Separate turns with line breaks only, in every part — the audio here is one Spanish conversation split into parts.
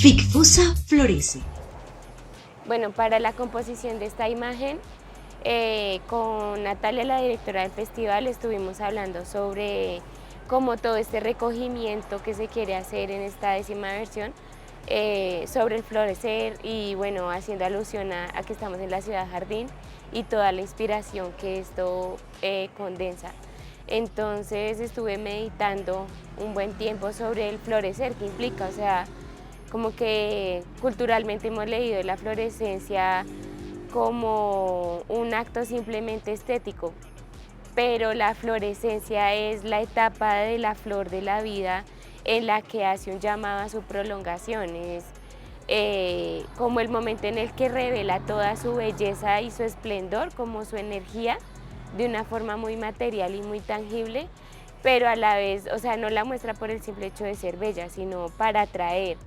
Ficfusa florece.
Bueno, para la composición de esta imagen, con Natalia, la directora del festival, estuvimos hablando sobre cómo todo este recogimiento que se quiere hacer en esta 10ª versión sobre el florecer y bueno, haciendo alusión a que estamos en la ciudad jardín y toda la inspiración que esto condensa. Entonces estuve meditando un buen tiempo sobre el florecer, que implica, o sea, como que culturalmente hemos leído la florescencia como un acto simplemente estético, pero la florescencia es la etapa de la flor de la vida en la que hace un llamado a su prolongación, es como el momento en el que revela toda su belleza y su esplendor, como su energía, de una forma muy material y muy tangible, pero a la vez, o sea, no la muestra por el simple hecho de ser bella, sino para atraer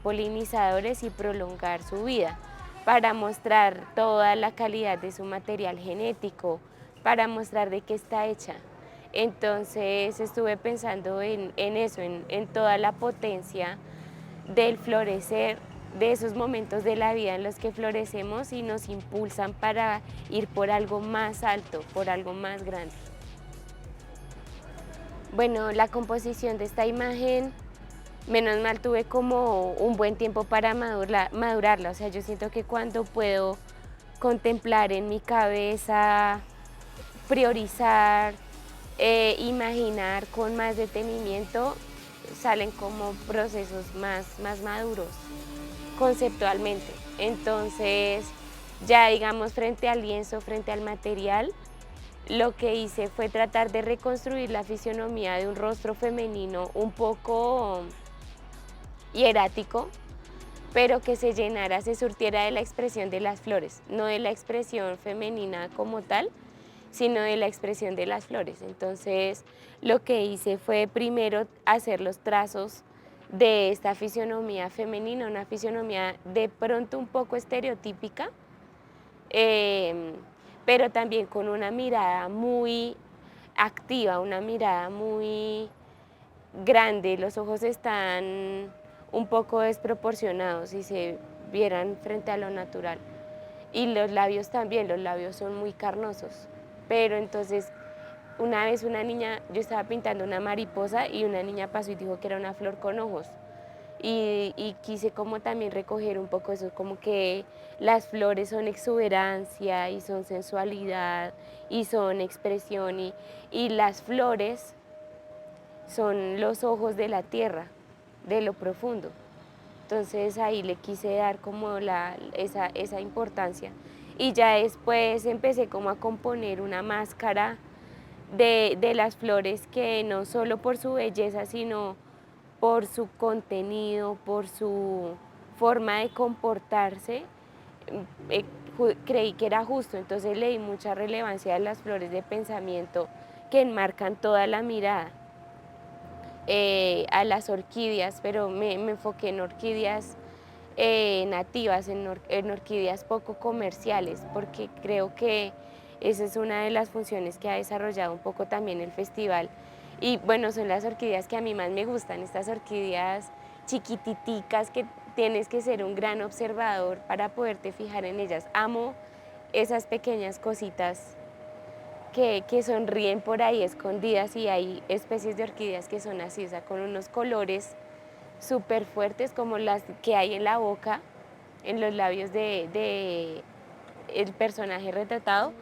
polinizadores y prolongar su vida, para mostrar toda la calidad de su material genético, para mostrar de qué está hecha. Entonces estuve pensando en eso, en toda la potencia del florecer, de esos momentos de la vida en los que florecemos y nos impulsan para ir por algo más alto, por algo más grande. Bueno, la composición de esta imagen, menos mal tuve como un buen tiempo para madurarla, o sea, yo siento que cuando puedo contemplar en mi cabeza, priorizar, imaginar con más detenimiento, salen como procesos más maduros conceptualmente. Entonces, ya digamos frente al lienzo, frente al material, lo que hice fue tratar de reconstruir la fisionomía de un rostro femenino un poco hierático, pero que se llenara, se surtiera de la expresión de las flores, no de la expresión femenina como tal, sino de la expresión de las flores. Entonces, lo que hice fue primero hacer los trazos de esta fisionomía femenina, una fisionomía de pronto un poco estereotípica, eh, pero también con una mirada muy activa, una mirada muy grande. Los ojos están un poco desproporcionados si se vieran frente a lo natural. Y los labios también, los labios son muy carnosos. Pero entonces, una vez una niña, yo estaba pintando una mariposa y una niña pasó y dijo que era una flor con ojos. Y quise como también recoger un poco eso, como que las flores son exuberancia y son sensualidad y son expresión y las flores son los ojos de la tierra, de lo profundo. Entonces ahí le quise dar como esa importancia. Y ya después empecé como a componer una máscara de las flores que no solo por su belleza, sino por su contenido, por su forma de comportarse, eh, creí que era justo. Entonces le di mucha relevancia a las flores de pensamiento que enmarcan toda la mirada. A las orquídeas, pero me enfoqué en orquídeas nativas, en orquídeas poco comerciales, porque creo que esa es una de las funciones que ha desarrollado un poco también el festival. Y bueno, son las orquídeas que a mí más me gustan, estas orquídeas chiquititicas que tienes que ser un gran observador para poderte fijar en ellas. Amo esas pequeñas cositas que sonríen por ahí escondidas, y hay especies de orquídeas que son así, o sea, con unos colores súper fuertes como las que hay en la boca, en los labios de el personaje retratado,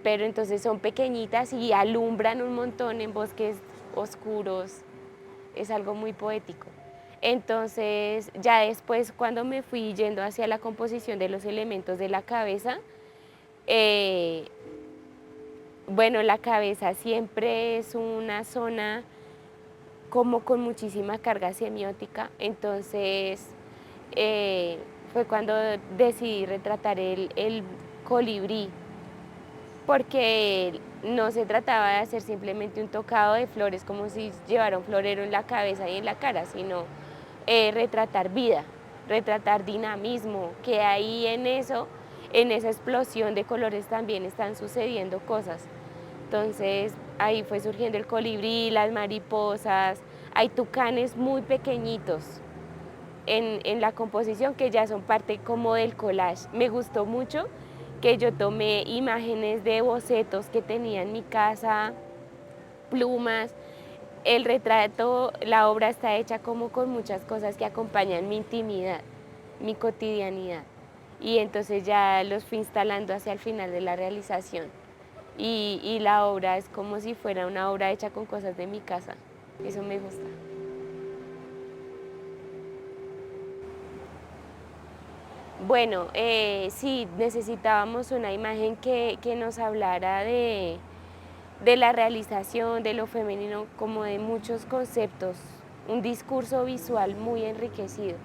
pero entonces son pequeñitas y alumbran un montón en bosques oscuros, es algo muy poético. Entonces ya después, cuando me fui yendo hacia la composición de los elementos de la cabeza, eh, bueno, la cabeza siempre es una zona como con muchísima carga semiótica, entonces eh, fue cuando decidí retratar el colibrí, porque no se trataba de hacer simplemente un tocado de flores como si llevara un florero en la cabeza y en la cara, sino retratar vida, retratar dinamismo, que ahí en eso, en esa explosión de colores también están sucediendo cosas. Entonces ahí fue surgiendo el colibrí, las mariposas, hay tucanes muy pequeñitos, en la composición que ya son parte como del collage. Me gustó mucho que yo tomé imágenes de bocetos que tenía en mi casa, plumas. El retrato, la obra está hecha como con muchas cosas que acompañan mi intimidad, mi cotidianidad. Y entonces ya los fui instalando hacia el final de la realización. Y la obra es como si fuera una obra hecha con cosas de mi casa. Eso me gusta. Bueno, sí, necesitábamos una imagen que nos hablara de la realización, de lo femenino, como de muchos conceptos, un discurso visual muy enriquecido.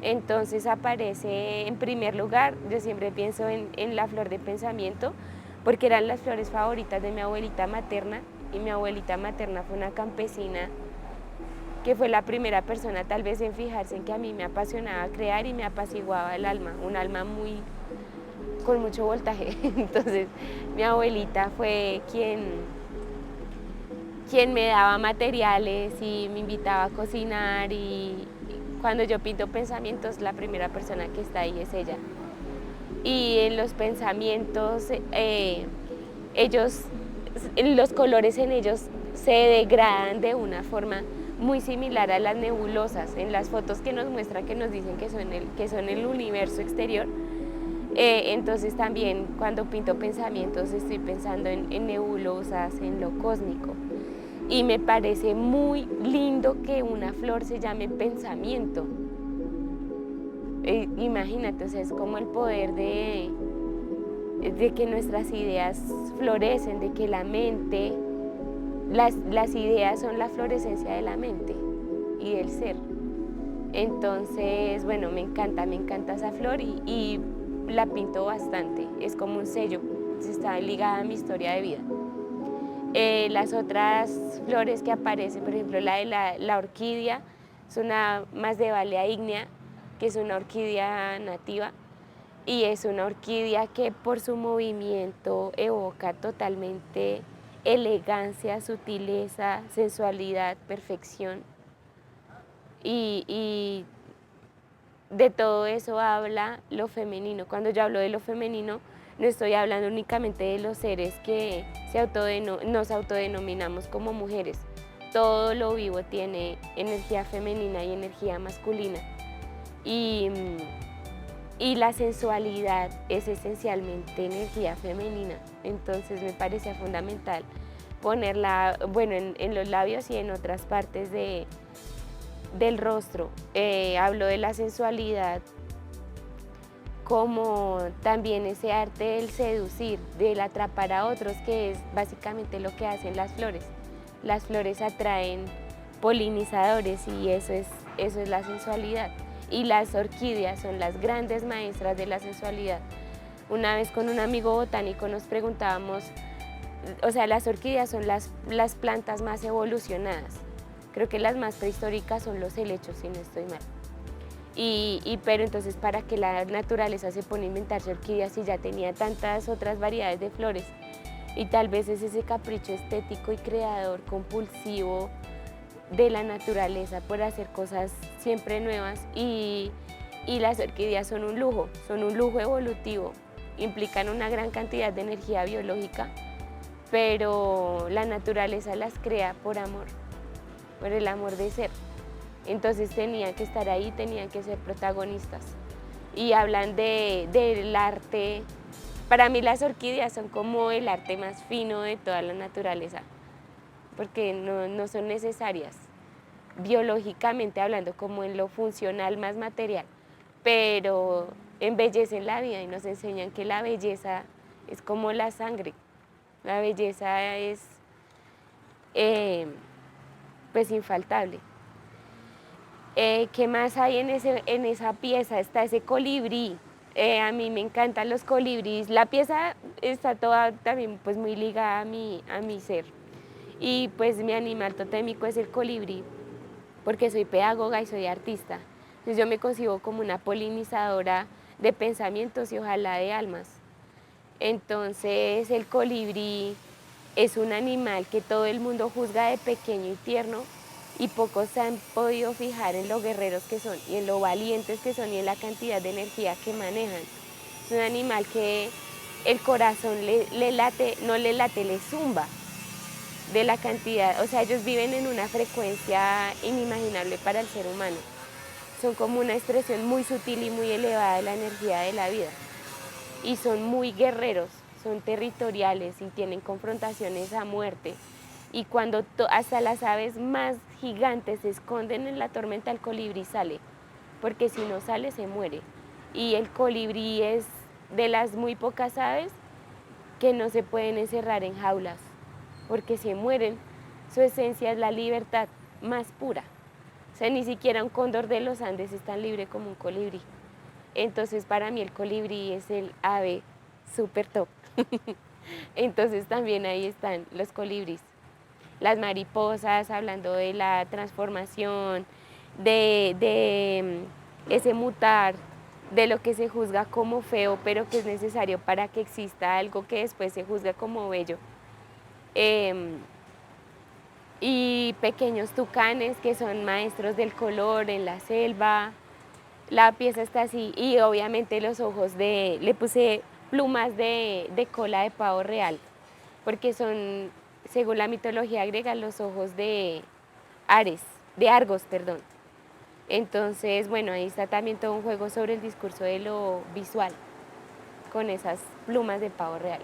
Entonces aparece en primer lugar, yo siempre pienso en la flor de pensamiento, porque eran las flores favoritas de mi abuelita materna, y mi abuelita materna fue una campesina que fue la primera persona tal vez en fijarse en que a mí me apasionaba crear y me apaciguaba el alma, un alma muy con mucho voltaje. Entonces mi abuelita fue quien me daba materiales y me invitaba a cocinar, y cuando yo pinto pensamientos la primera persona que está ahí es ella. Y en los pensamientos ellos, los colores en ellos se degradan de una forma muy similar a las nebulosas en las fotos que nos muestran, que nos dicen que son el universo exterior. Entonces también cuando pinto pensamientos estoy pensando en nebulosas, en lo cósmico. Y me parece muy lindo que una flor se llame pensamiento. Imagínate, o sea, es como el poder de que nuestras ideas florecen, de que la mente, las ideas son la florescencia de la mente y del ser. Entonces, bueno, me encanta esa flor y la pinto bastante, es como un sello, está ligada a mi historia de vida. Las otras flores que aparecen, por ejemplo, la de la orquídea, es una más de Valea ígnea, que es una orquídea nativa, y es una orquídea que por su movimiento evoca totalmente elegancia, sutileza, sensualidad, perfección. Y de todo eso habla lo femenino. Cuando yo hablo de lo femenino, no estoy hablando únicamente de los seres que nos autodenominamos como mujeres. Todo lo vivo tiene energía femenina y energía masculina. Y, y la sensualidad es esencialmente energía femenina. Entonces me parecía fundamental ponerla, bueno, en los labios y en otras partes del rostro. Hablo de la sensualidad como también ese arte del seducir, del atrapar a otros, que es básicamente lo que hacen las flores. Las flores atraen polinizadores y eso es la sensualidad. Y las orquídeas son las grandes maestras de la sensualidad. Una vez con un amigo botánico nos preguntábamos, o sea, las orquídeas son las plantas más evolucionadas. Creo que las más prehistóricas son los helechos, si no estoy mal. Pero entonces, ¿para qué la naturaleza se pone a inventarse orquídeas si ya tenía tantas otras variedades de flores? Y tal vez es ese capricho estético y creador compulsivo de la naturaleza por hacer cosas siempre nuevas, y las orquídeas son un lujo evolutivo, implican una gran cantidad de energía biológica, pero la naturaleza las crea por amor, por el amor de ser. Entonces tenían que estar ahí, tenían que ser protagonistas. Y hablan del arte. Para mí las orquídeas son como el arte más fino de toda la naturaleza, porque no son necesarias, biológicamente hablando, como en lo funcional más material, pero embellecen la vida y nos enseñan que la belleza es como la sangre. La belleza es pues infaltable. ¿Qué más hay en esa pieza? Está ese colibrí. A mí me encantan los colibríes. La pieza está toda también pues muy ligada a mi ser. Y pues mi animal totémico es el colibrí, porque soy pedagoga y soy artista. Entonces yo me concibo como una polinizadora de pensamientos y ojalá de almas. Entonces el colibrí es un animal que todo el mundo juzga de pequeño y tierno, y pocos se han podido fijar en lo guerreros que son y en lo valientes que son y en la cantidad de energía que manejan. Es un animal que el corazón le late, no le late, le zumba de la cantidad, o sea, ellos viven en una frecuencia inimaginable para el ser humano. Son como una expresión muy sutil y muy elevada de la energía de la vida. Y son muy guerreros, son territoriales y tienen confrontaciones a muerte. Y cuando hasta las aves más gigantes se esconden en la tormenta, el colibrí sale, porque si no sale se muere. Y el colibrí es de las muy pocas aves que no se pueden encerrar en jaulas, porque se mueren. Su esencia es la libertad más pura. O sea, ni siquiera un cóndor de los Andes es tan libre como un colibrí. Entonces, para mí el colibrí es el ave súper top. Entonces, también ahí están los colibríes. Las mariposas, hablando de la transformación, de ese mutar, de lo que se juzga como feo, pero que es necesario para que exista algo que después se juzga como bello. Y pequeños tucanes que son maestros del color en la selva. La pieza está así y obviamente los ojos le puse plumas de cola de pavo real, porque son, según la mitología griega, los ojos de Ares, de Argos, perdón. Entonces, bueno, ahí está también todo un juego sobre el discurso de lo visual, con esas plumas de pavo real.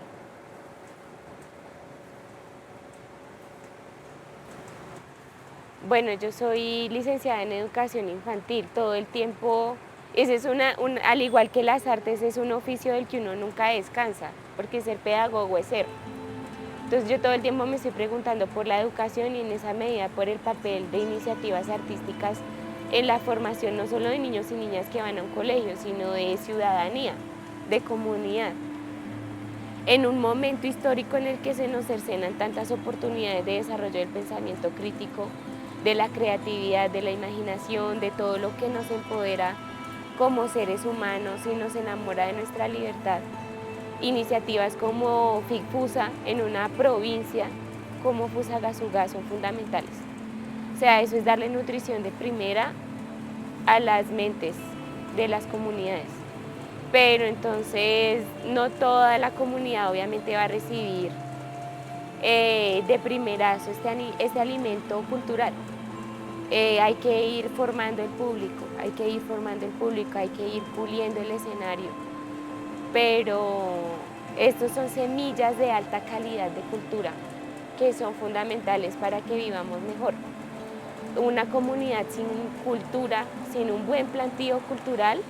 Bueno, yo soy licenciada en educación infantil, todo el tiempo, ese es al igual que las artes, es un oficio del que uno nunca descansa, porque ser pedagogo es ser. Entonces yo todo el tiempo me estoy preguntando por la educación y en esa medida por el papel de iniciativas artísticas en la formación no solo de niños y niñas que van a un colegio, sino de ciudadanía, de comunidad. En un momento histórico en el que se nos cercenan tantas oportunidades de desarrollo del pensamiento crítico, de la creatividad, de la imaginación, de todo lo que nos empodera como seres humanos y nos enamora de nuestra libertad. Iniciativas como FICFUSA en una provincia como Fusagasugá son fundamentales. O sea, eso es darle nutrición de primera a las mentes de las comunidades. Pero entonces no toda la comunidad obviamente va a recibir de primerazo este alimento cultural. Hay que ir formando el público, hay que ir puliendo el escenario, pero estos son semillas de alta calidad de cultura que son fundamentales para que vivamos mejor. Una comunidad sin cultura, sin un buen plantío cultural,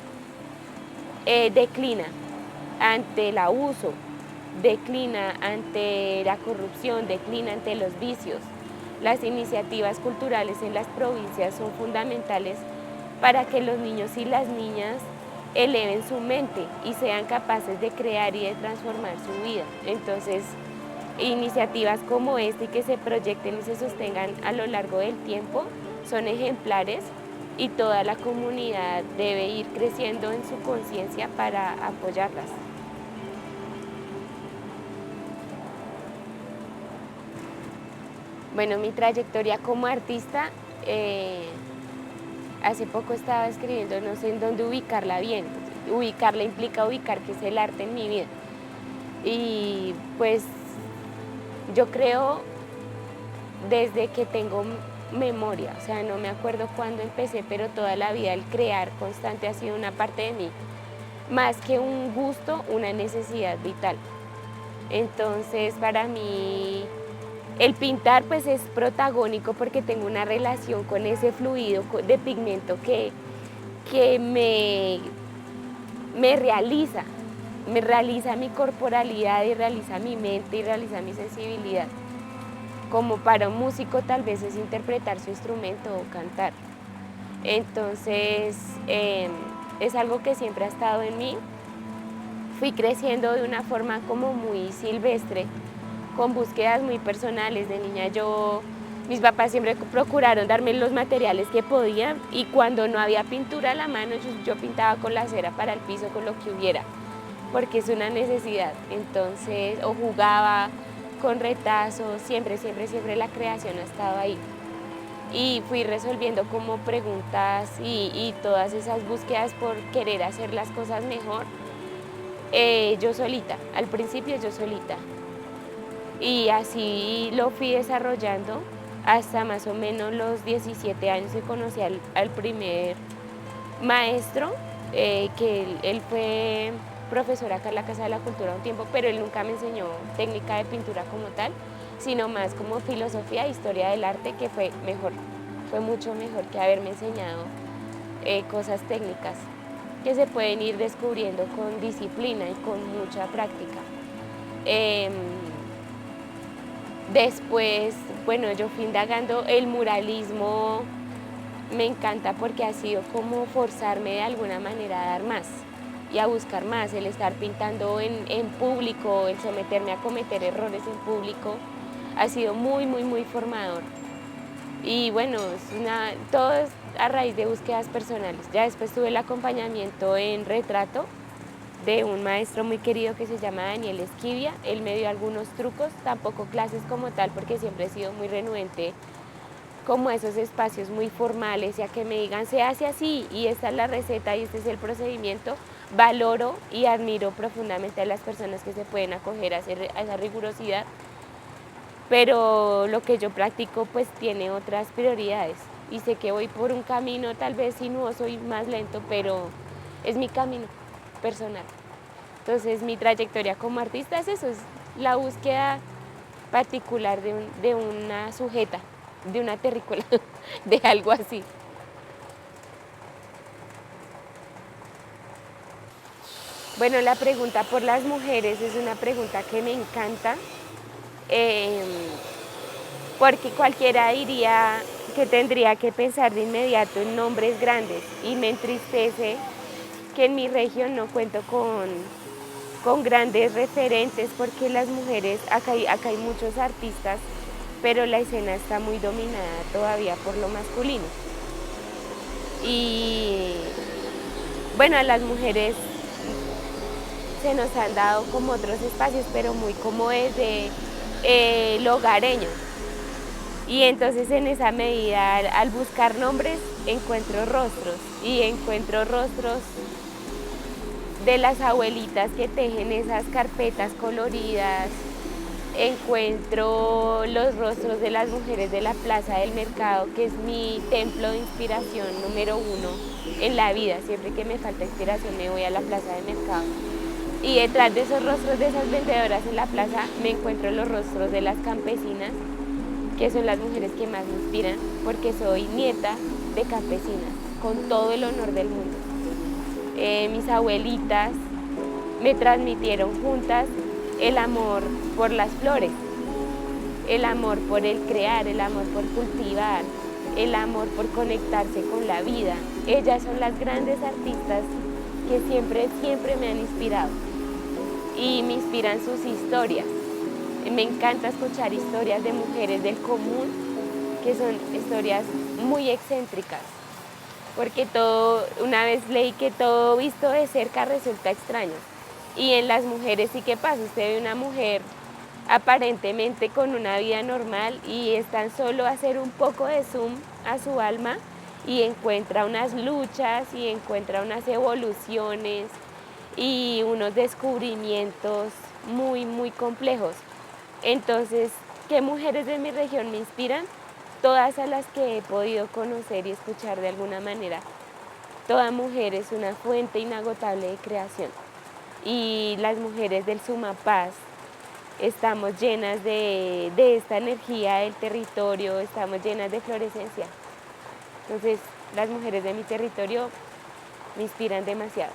declina ante el abuso, declina ante la corrupción, declina ante los vicios. Las iniciativas culturales en las provincias son fundamentales para que los niños y las niñas eleven su mente y sean capaces de crear y de transformar su vida. Entonces, iniciativas como esta y que se proyecten y se sostengan a lo largo del tiempo son ejemplares y toda la comunidad debe ir creciendo en su conciencia para apoyarlas. Bueno, mi trayectoria como artista, hace poco estaba escribiendo, no sé en dónde ubicarla bien. Ubicarla implica ubicar qué es el arte en mi vida. Y pues yo creo desde que tengo memoria, o sea, no me acuerdo cuándo empecé, pero toda la vida el crear constante ha sido una parte de mí, más que un gusto, una necesidad vital. Entonces, para mí, el pintar pues es protagónico porque tengo una relación con ese fluido de pigmento que me realiza mi corporalidad y realiza mi mente y realiza mi sensibilidad. Como para un músico tal vez es interpretar su instrumento o cantar. Entonces es algo que siempre ha estado en mí. Fui creciendo de una forma como muy silvestre, con búsquedas muy personales. De niña mis papás siempre procuraron darme los materiales que podían y cuando no había pintura a la mano yo pintaba con la cera para el piso, con lo que hubiera, porque es una necesidad. Entonces, o jugaba con retazos, siempre la creación ha estado ahí. y fui resolviendo como preguntas y todas esas búsquedas por querer hacer las cosas mejor, yo solita, al principio yo solita. Y así lo fui desarrollando hasta más o menos los 17 años que conocí al primer maestro, que él fue profesor acá en la Casa de la Cultura un tiempo, pero él nunca me enseñó técnica de pintura como tal, sino más como filosofía e historia del arte, que fue mejor, fue mucho mejor que haberme enseñado cosas técnicas que se pueden ir descubriendo con disciplina y con mucha práctica. Después, bueno, yo fui indagando el muralismo, me encanta porque ha sido como forzarme de alguna manera a dar más y a buscar más, el estar pintando en público, el someterme a cometer errores en público, ha sido muy formador. Y bueno, todo es a raíz de búsquedas personales. Ya después tuve el acompañamiento en retrato de un maestro muy querido que se llama Daniel Esquivia. Él me dio algunos trucos, tampoco clases como tal, porque siempre he sido muy renuente como esos espacios muy formales, ya que me digan se hace así y esta es la receta y este es el procedimiento. Valoro y admiro profundamente a las personas que se pueden acoger a esa rigurosidad, pero lo que yo practico pues tiene otras prioridades y sé que voy por un camino tal vez sinuoso y más lento, pero es mi camino personal. Entonces mi trayectoria como artista es eso, es la búsqueda particular de una sujeta, de una terrícola, de algo así. Bueno, la pregunta por las mujeres es una pregunta que me encanta, porque cualquiera diría que tendría que pensar de inmediato en nombres grandes y me entristece que en mi región no cuento con grandes referentes, porque las mujeres, acá hay muchos artistas, pero la escena está muy dominada todavía por lo masculino. Y bueno, a las mujeres se nos han dado como otros espacios, pero muy como desde lo hogareño. Y entonces en esa medida, al buscar nombres, encuentro rostros, y encuentro rostros de las abuelitas que tejen esas carpetas coloridas, encuentro los rostros de las mujeres de la Plaza del Mercado, que es mi templo de inspiración número 1 en la vida. Siempre que me falta inspiración me voy a la Plaza del Mercado. Y detrás de esos rostros de esas vendedoras en la plaza me encuentro los rostros de las campesinas, que son las mujeres que más me inspiran, porque soy nieta de campesinas, con todo el honor del mundo. Mis abuelitas me transmitieron juntas el amor por las flores, el amor por el crear, el amor por cultivar, el amor por conectarse con la vida. Ellas son las grandes artistas que siempre me han inspirado y me inspiran sus historias. Me encanta escuchar historias de mujeres del común, que son historias muy excéntricas, porque una vez leí que todo visto de cerca resulta extraño. Y en las mujeres sí que pasa, usted ve una mujer aparentemente con una vida normal y es tan solo hacer un poco de zoom a su alma y encuentra unas luchas y encuentra unas evoluciones y unos descubrimientos muy complejos. Entonces, ¿qué mujeres de mi región me inspiran? Todas a las que he podido conocer y escuchar de alguna manera. Toda mujer es una fuente inagotable de creación. Y las mujeres del Sumapaz estamos llenas de esta energía del territorio, estamos llenas de florescencia. Entonces, las mujeres de mi territorio me inspiran demasiado.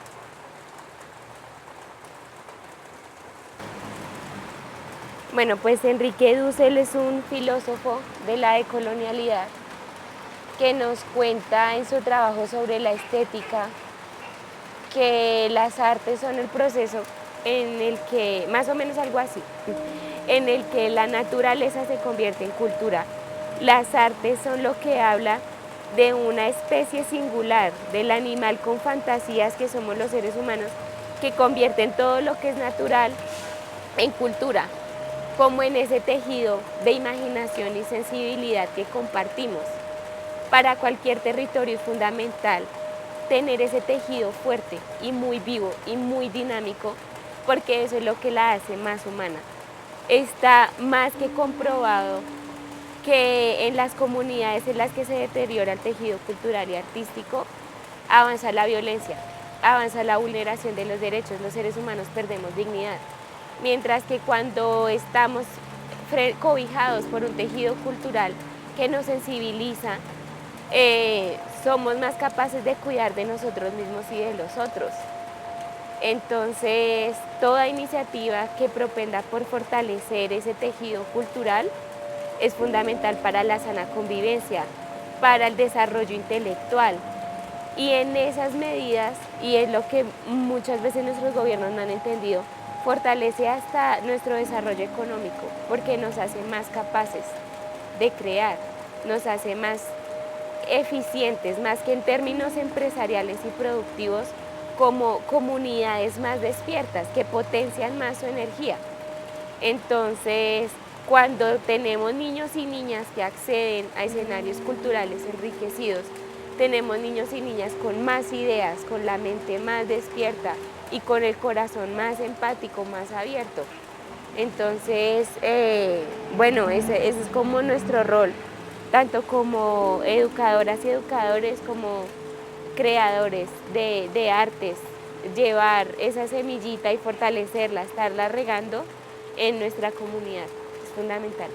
Bueno, pues Enrique Dussel es un filósofo de la decolonialidad que nos cuenta en su trabajo sobre la estética que las artes son el proceso en el que, más o menos algo así, en el que la naturaleza se convierte en cultura. Las artes son lo que habla de una especie singular, del animal con fantasías que somos los seres humanos, que convierten todo lo que es natural en cultura, como en ese tejido de imaginación y sensibilidad que compartimos. Para cualquier territorio es fundamental tener ese tejido fuerte y muy vivo y muy dinámico, porque eso es lo que la hace más humana. Está más que comprobado que en las comunidades en las que se deteriora el tejido cultural y artístico, avanza la violencia, avanza la vulneración de los derechos, los seres humanos perdemos dignidad. Mientras que cuando estamos cobijados por un tejido cultural que nos sensibiliza, somos más capaces de cuidar de nosotros mismos y de los otros. Entonces, toda iniciativa que propenda por fortalecer ese tejido cultural es fundamental para la sana convivencia, para el desarrollo intelectual. Y en esas medidas, y es lo que muchas veces nuestros gobiernos no han entendido, fortalece hasta nuestro desarrollo económico, porque nos hace más capaces de crear, nos hace más eficientes, más que en términos empresariales y productivos, como comunidades más despiertas, que potencian más su energía. Entonces, cuando tenemos niños y niñas que acceden a escenarios culturales enriquecidos, tenemos niños y niñas con más ideas, con la mente más despierta y con el corazón más empático, más abierto. Entonces, bueno, ese es como nuestro rol, tanto como educadoras y educadores, como creadores de artes, llevar esa semillita y fortalecerla, estarla regando en nuestra comunidad, es fundamental.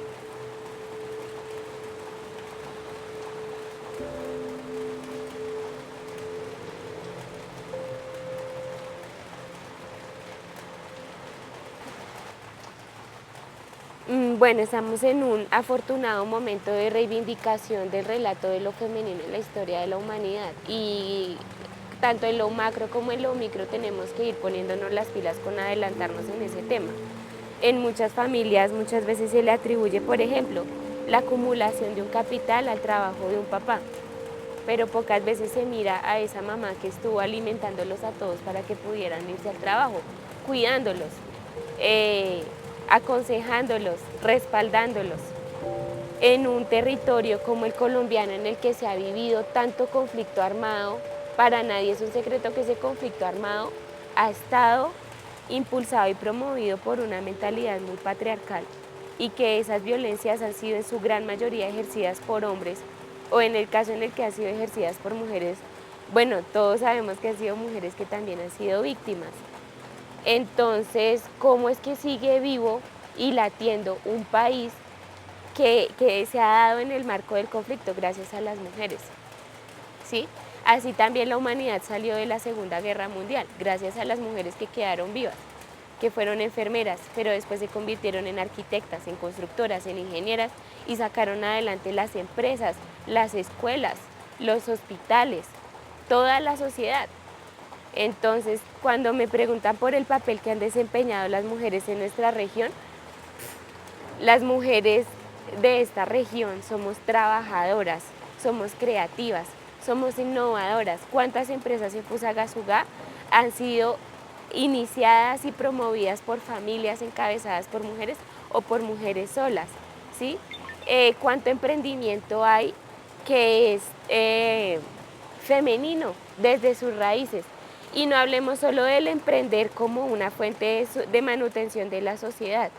Bueno, estamos en un afortunado momento de reivindicación del relato de lo femenino en la historia de la humanidad y tanto en lo macro como en lo micro tenemos que ir poniéndonos las pilas con adelantarnos en ese tema. En muchas familias muchas veces se le atribuye, por ejemplo, la acumulación de un capital al trabajo de un papá, pero pocas veces se mira a esa mamá que estuvo alimentándolos a todos para que pudieran irse al trabajo, cuidándolos, eh, aconsejándolos, respaldándolos. En un territorio como el colombiano en el que se ha vivido tanto conflicto armado, para nadie es un secreto que ese conflicto armado ha estado impulsado y promovido por una mentalidad muy patriarcal y que esas violencias han sido en su gran mayoría ejercidas por hombres o en el caso en el que han sido ejercidas por mujeres, bueno, todos sabemos que han sido mujeres que también han sido víctimas. Entonces, ¿cómo es que sigue vivo y latiendo un país que se ha dado en el marco del conflicto gracias a las mujeres? ¿Sí? Así también la humanidad salió de la Segunda Guerra Mundial, gracias a las mujeres que quedaron vivas, que fueron enfermeras, pero después se convirtieron en arquitectas, en constructoras, en ingenieras y sacaron adelante las empresas, las escuelas, los hospitales, toda la sociedad. Entonces, cuando me preguntan por el papel que han desempeñado las mujeres en nuestra región, las mujeres de esta región somos trabajadoras, somos creativas, somos innovadoras. ¿Cuántas empresas en Fusagasugá han sido iniciadas y promovidas por familias encabezadas por mujeres o por mujeres solas? ¿Sí? ¿Cuánto emprendimiento hay que es femenino desde sus raíces? Y no hablemos solo del emprender como una fuente de manutención de la sociedad.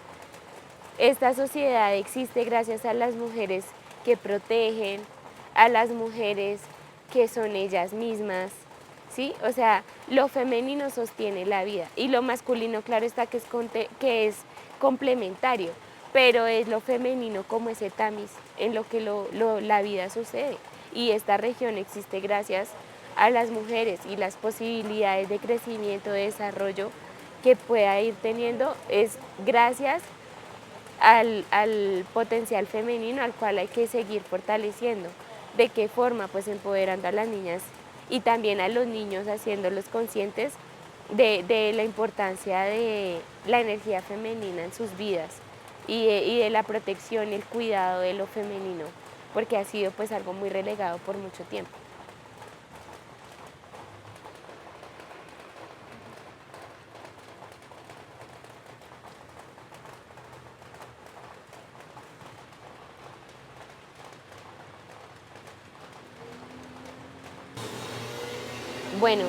Esta sociedad existe gracias a las mujeres que protegen, a las mujeres que son ellas mismas, ¿sí? O sea, lo femenino sostiene la vida y lo masculino, claro está que es complementario, pero es lo femenino como ese tamiz en lo que la vida sucede. Y esta región existe gracias a las mujeres y las posibilidades de crecimiento, de desarrollo que pueda ir teniendo es gracias al potencial femenino al cual hay que seguir fortaleciendo. ¿De qué forma? Pues empoderando a las niñas y también a los niños, haciéndolos conscientes de la importancia de la energía femenina en sus vidas y de la protección y el cuidado de lo femenino, porque ha sido pues algo muy relegado por mucho tiempo. Bueno,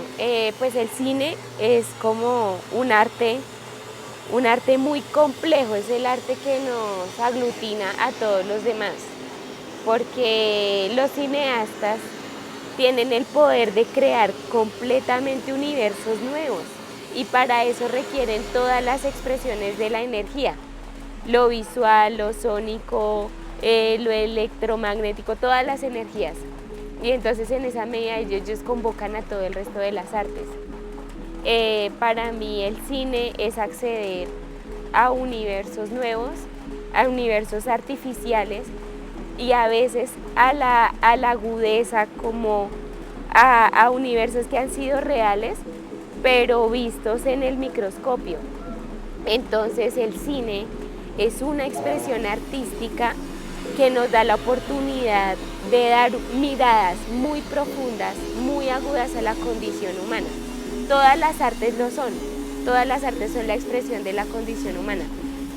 pues el cine es como un arte muy complejo, es el arte que nos aglutina a todos los demás, porque los cineastas tienen el poder de crear completamente universos nuevos y para eso requieren todas las expresiones de la energía, lo visual, lo sónico, lo electromagnético, todas las energías. Y entonces en esa medida ellos convocan a todo el resto de las artes. Para mí el cine es acceder a universos nuevos, a universos artificiales y a veces a la agudeza, como a universos que han sido reales, pero vistos en el microscopio. Entonces el cine es una expresión artística que nos da la oportunidad de dar miradas muy profundas, muy agudas a la condición humana. Todas las artes lo son, todas las artes son la expresión de la condición humana,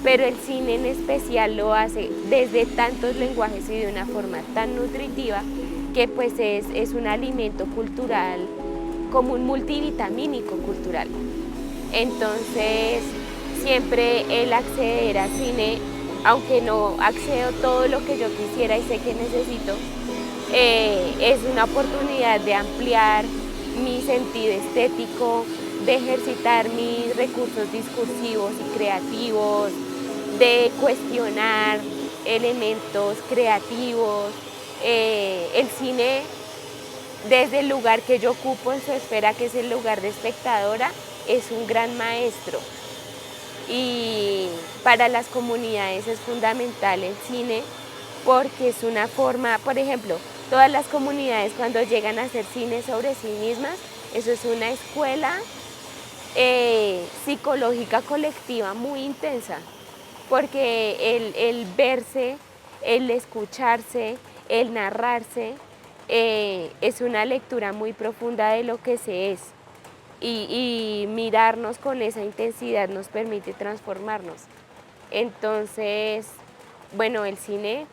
pero el cine en especial lo hace desde tantos lenguajes y de una forma tan nutritiva que pues es un alimento cultural, como un multivitamínico cultural. Entonces, siempre el acceder al cine, aunque no accedo todo lo que yo quisiera y sé que necesito, es una oportunidad de ampliar mi sentido estético, de ejercitar mis recursos discursivos y creativos, de cuestionar elementos creativos. El cine, desde el lugar que yo ocupo en su esfera, que es el lugar de espectadora, es un gran maestro. Y para las comunidades es fundamental el cine porque es una forma, por ejemplo, todas las comunidades cuando llegan a hacer cine sobre sí mismas, eso es una escuela psicológica colectiva muy intensa, porque el verse, el escucharse, el narrarse, es una lectura muy profunda de lo que se es. Y mirarnos con esa intensidad nos permite transformarnos. Entonces, bueno, el cine,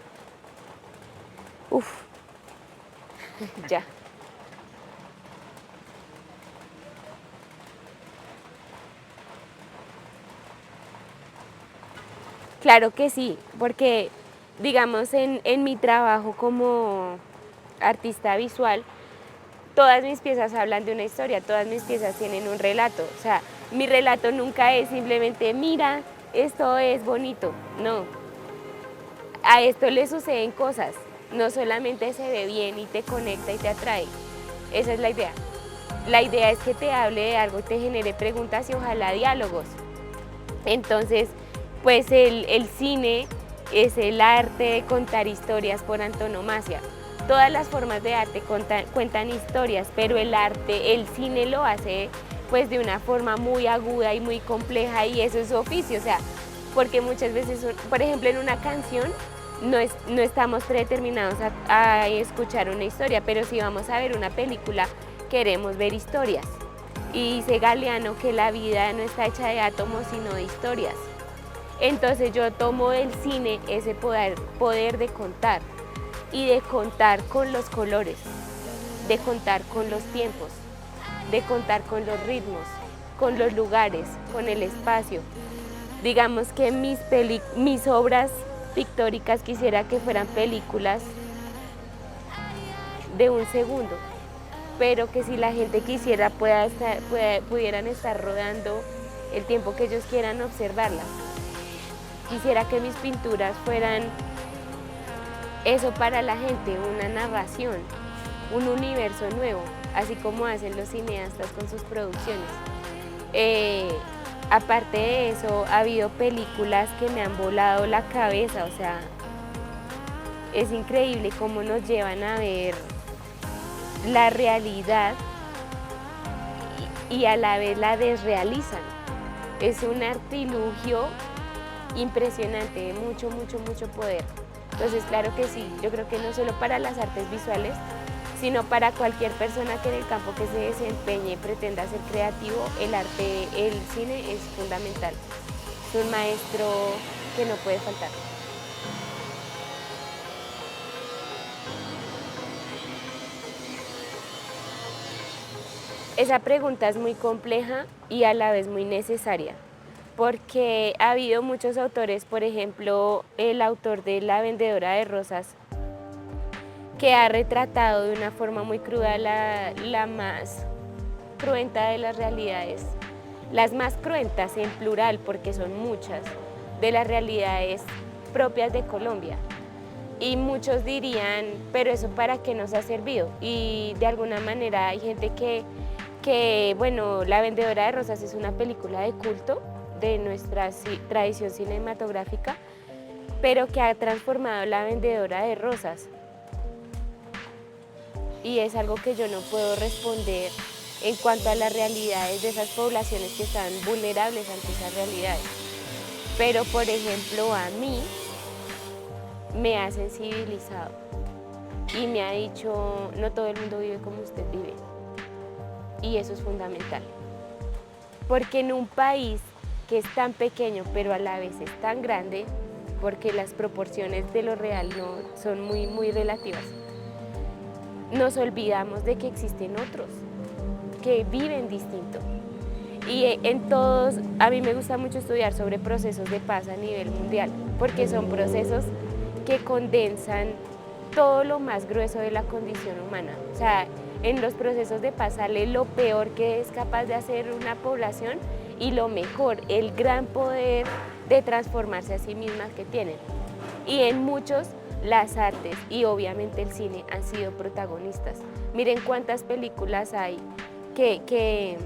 uff, ya. Claro que sí, porque digamos en mi trabajo como artista visual, todas mis piezas hablan de una historia, todas mis piezas tienen un relato. O sea, mi relato nunca es simplemente, mira, esto es bonito. No, a esto le suceden cosas. No solamente se ve bien y te conecta y te atrae. Esa es la idea. La idea es que te hable de algo, te genere preguntas y ojalá diálogos. Entonces, pues el cine es el arte de contar historias por antonomasia. Todas las formas de arte cuentan historias, pero el cine lo hace pues de una forma muy aguda y muy compleja y eso es su oficio, o sea, porque muchas veces, por ejemplo, en una canción no estamos predeterminados a escuchar una historia, pero si vamos a ver una película queremos ver historias. Y dice Galeano que la vida no está hecha de átomos sino de historias. Entonces yo tomo del cine ese poder de contar y de contar con los colores, de contar con los tiempos, de contar con los ritmos, con los lugares, con el espacio. Digamos que mis obras pictóricas quisiera que fueran películas de un segundo, pero que si la gente quisiera pudieran estar rodando el tiempo que ellos quieran observarlas. Quisiera que mis pinturas fueran eso para la gente, una narración, un universo nuevo, así como hacen los cineastas con sus producciones. Aparte de eso, ha habido películas que me han volado la cabeza, o sea, es increíble cómo nos llevan a ver la realidad y a la vez la desrealizan. Es un artilugio impresionante, de mucho, mucho, mucho poder. Entonces, claro que sí, yo creo que no solo para las artes visuales, sino para cualquier persona que en el campo que se desempeñe y pretenda ser creativo, el cine es fundamental. Es un maestro que no puede faltar. Esa pregunta es muy compleja y a la vez muy necesaria, porque ha habido muchos autores, por ejemplo, el autor de La vendedora de rosas, que ha retratado de una forma muy cruda la más cruenta de las realidades, las más cruentas en plural, porque son muchas, de las realidades propias de Colombia. Y muchos dirían, pero eso para qué nos ha servido. Y de alguna manera hay gente bueno, La vendedora de rosas es una película de culto de nuestra tradición cinematográfica, pero que ha transformado La vendedora de rosas. Y es algo que yo no puedo responder en cuanto a las realidades de esas poblaciones que están vulnerables ante esas realidades. Pero, por ejemplo, a mí me ha sensibilizado y me ha dicho, no todo el mundo vive como usted vive. Y eso es fundamental. Porque en un país que es tan pequeño, pero a la vez es tan grande, porque las proporciones de lo real no son muy relativas, nos olvidamos de que existen otros que viven distinto. Y en todos, a mí me gusta mucho estudiar sobre procesos de paz a nivel mundial, porque son procesos que condensan todo lo más grueso de la condición humana. O sea, en los procesos de paz sale lo peor que es capaz de hacer una población y lo mejor, el gran poder de transformarse a sí mismas que tienen. Y en muchos, las artes y obviamente el cine han sido protagonistas. Miren cuántas películas hay que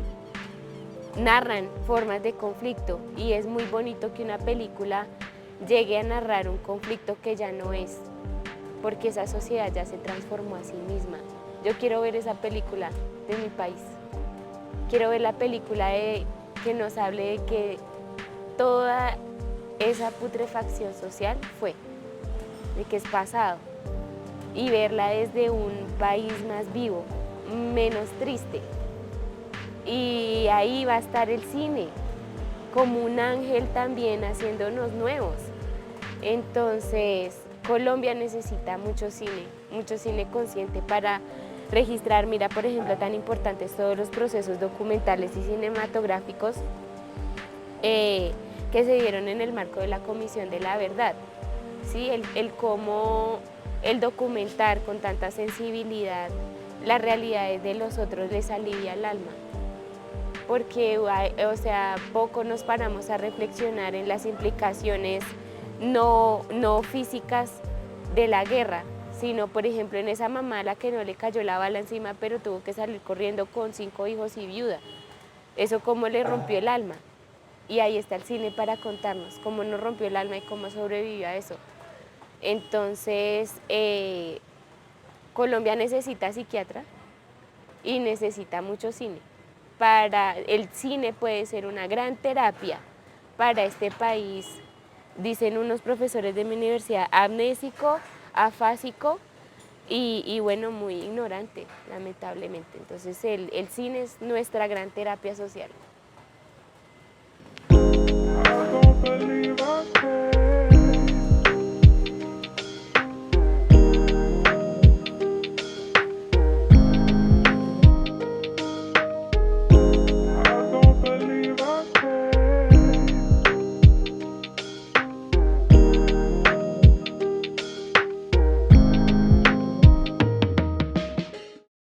narran formas de conflicto, y es muy bonito que una película llegue a narrar un conflicto que ya no es, porque esa sociedad ya se transformó a sí misma. Yo quiero ver esa película de mi país. Quiero ver la película que nos hable de que toda esa putrefacción social fue, de que es pasado, y verla desde un país más vivo, menos triste. Y ahí va a estar el cine, como un ángel también haciéndonos nuevos. Entonces, Colombia necesita mucho cine consciente para registrar. Mira, por ejemplo, tan importantes todos los procesos documentales y cinematográficos que se dieron en el marco de la Comisión de la Verdad. ¿Sí? Cómo el documentar con tanta sensibilidad las realidades de los otros les alivia el alma. Porque, o sea, poco nos paramos a reflexionar en las implicaciones no físicas de la guerra, sino, por ejemplo, en esa mamá a la que no le cayó la bala encima, pero tuvo que salir corriendo con 5 hijos y viuda. Eso cómo le rompió el alma. Y ahí está el cine para contarnos cómo nos rompió el alma y cómo sobrevivió a eso. Entonces, Colombia necesita psiquiatra y necesita mucho cine. El cine puede ser una gran terapia para este país, dicen unos profesores de mi universidad, amnésico, afásico y bueno, muy ignorante, lamentablemente. Entonces el cine es nuestra gran terapia social. I don't believe I could.